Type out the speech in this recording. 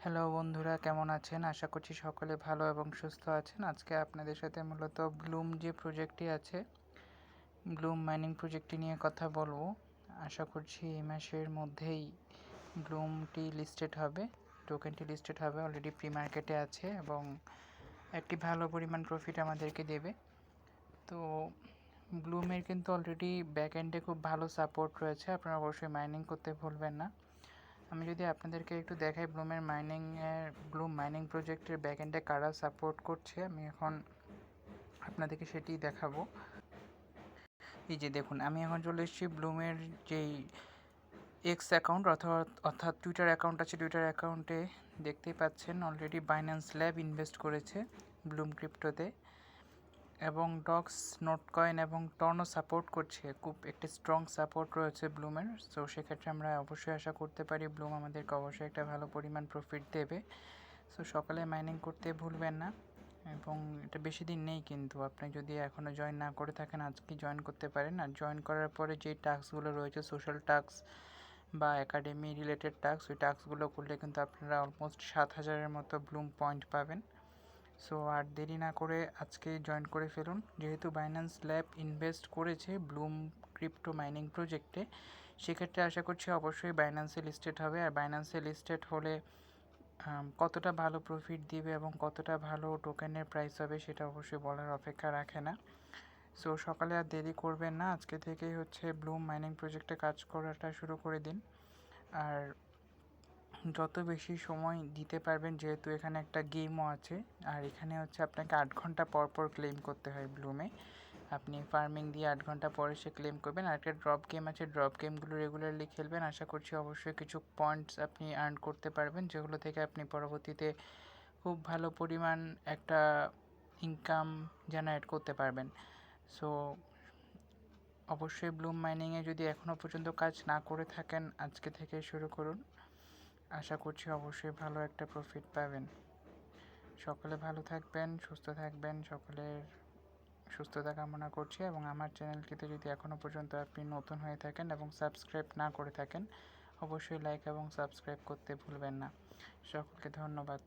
Hello বন্ধুরা, কেমন আছেন? আশা করছি সকলে ভালো এবং সুস্থ আছেন। আজকে আপনাদের সাথে মূলত ব্লুম যে প্রজেক্টটি আছে, ব্লুম মাইনিং প্রজেক্টটি নিয়ে কথা বলবো। আশা করছি এই মাসের মধ্যেই ব্লুমটি লিস্টেড হবে, টোকেনটি লিস্টেড হবে। অলরেডি প্রি মার্কেটে আছে এবং একটি ভালো পরিমাণ প্রফিট আমাদেরকে দেবে। তো ব্লুমের কিন্তু অলরেডি ব্যাক এন্ডে খুব ভালো সাপোর্ট রয়েছে, আপনারা অবশ্যই মাইনিং করতে ভুলবেন না। আমি যদি আপনাদেরকে একটু দেখাই ব্লুম মাইনিং প্রজেক্টের ব্যাকএন্ডে কারা সাপোর্ট করছে, আমি এখন আপনাদেরকে সেটি দেখাবো। এই যে দেখুন, আমি এখন চলে এসেছি ব্লুমের যেই এক্স অ্যাকাউন্ট অর্থাৎ টুইটার অ্যাকাউন্ট আছে। টুইটার অ্যাকাউন্টে দেখতেই পাচ্ছেন অলরেডি বাইন্যান্স ল্যাব ইনভেস্ট করেছে ব্লুম ক্রিপ্টোতে, এবং ডক্স, নোটকয়েন এবং টর্নও সাপোর্ট করছে। খুব একটি স্ট্রং সাপোর্ট রয়েছে ব্লুমের। সো সেক্ষেত্রে আমরা অবশ্যই আশা করতে পারি ব্লুম আমাদেরকে অবশ্যই একটা ভালো পরিমাণ প্রফিট দেবে। সো সকালে মাইনিং করতে ভুলবেন না, এবং এটা বেশি দিন নেই কিন্তু আপনি যদি এখনও জয়েন না করে থাকেন আজকে জয়েন করতে পারেন। আর জয়েন করার পরে যে টাস্কগুলো রয়েছে, সোশ্যাল টাস্ক বা একাডেমি রিলেটেড টাস্ক, ওই টাস্কগুলো করলে কিন্তু আপনারা অলমোস্ট 7,000-এর মতো ব্লুম পয়েন্ট পাবেন। সো আর দেরি না করে আজকে জয়েন করে ফেলুন। যেহেতু বাইন্যান্স ল্যাব ইনভেস্ট করেছে ব্লুম ক্রিপ্টো মাইনিং প্রজেক্টে, সেক্ষেত্রে আশা করছি অবশ্যই বাইন্যান্সে লিস্টেড হবে। আর বাইন্যান্সে লিস্টেড হলে কতটা ভালো প্রফিট দিবে এবং কতটা ভালো টোকেনের প্রাইস হবে সেটা অবশ্যই বলার অপেক্ষা রাখে না। সো সকালে আর দেরি করবেন না, আজকে থেকেই ব্লুম মাইনিং প্রজেক্টে কাজ করাটা শুরু করে দিন। আর যত বেশি সময় দিতে পারবেন, যেহেতু এখানে একটা গেমও আছে, আর এখানে আপনাকে 8 ঘন্টা পর পর ক্লেম করতে হয় ব্লুমে। আপনি ফার্মিং দিয়ে 8 ঘন্টা পরে সে ক্লেম করবেন। আর একটা ড্রপ গেম আছে, ড্রপ গেমগুলো রেগুলারলি খেলবেন। আশা করছি অবশ্যই কিছু পয়েন্টস আপনি আর্ন করতে পারবেন, যেগুলো থেকে আপনি পরবর্তীতে খুব ভালো পরিমাণ একটা ইনকাম জেনারেট করতে পারবেন। সো অবশ্যই ব্লুম মাইনিংয়ে যদি এখনও পর্যন্ত কাজ না করে থাকেন, আজকে থেকে শুরু করুন। আশা করছি অবশ্যই ভালো একটা প্রফিট পাবেন। সকলে ভালো থাকবেন, সুস্থ থাকবেন, সকলের সুস্থতা কামনা করছি। এবং আমার চ্যানেলটিতে যদি এখনও পর্যন্ত আপনি নতুন হয়ে থাকেন এবং সাবস্ক্রাইব না করে থাকেন, অবশ্যই লাইক এবং সাবস্ক্রাইব করতে ভুলবেন না। সকলকে ধন্যবাদ।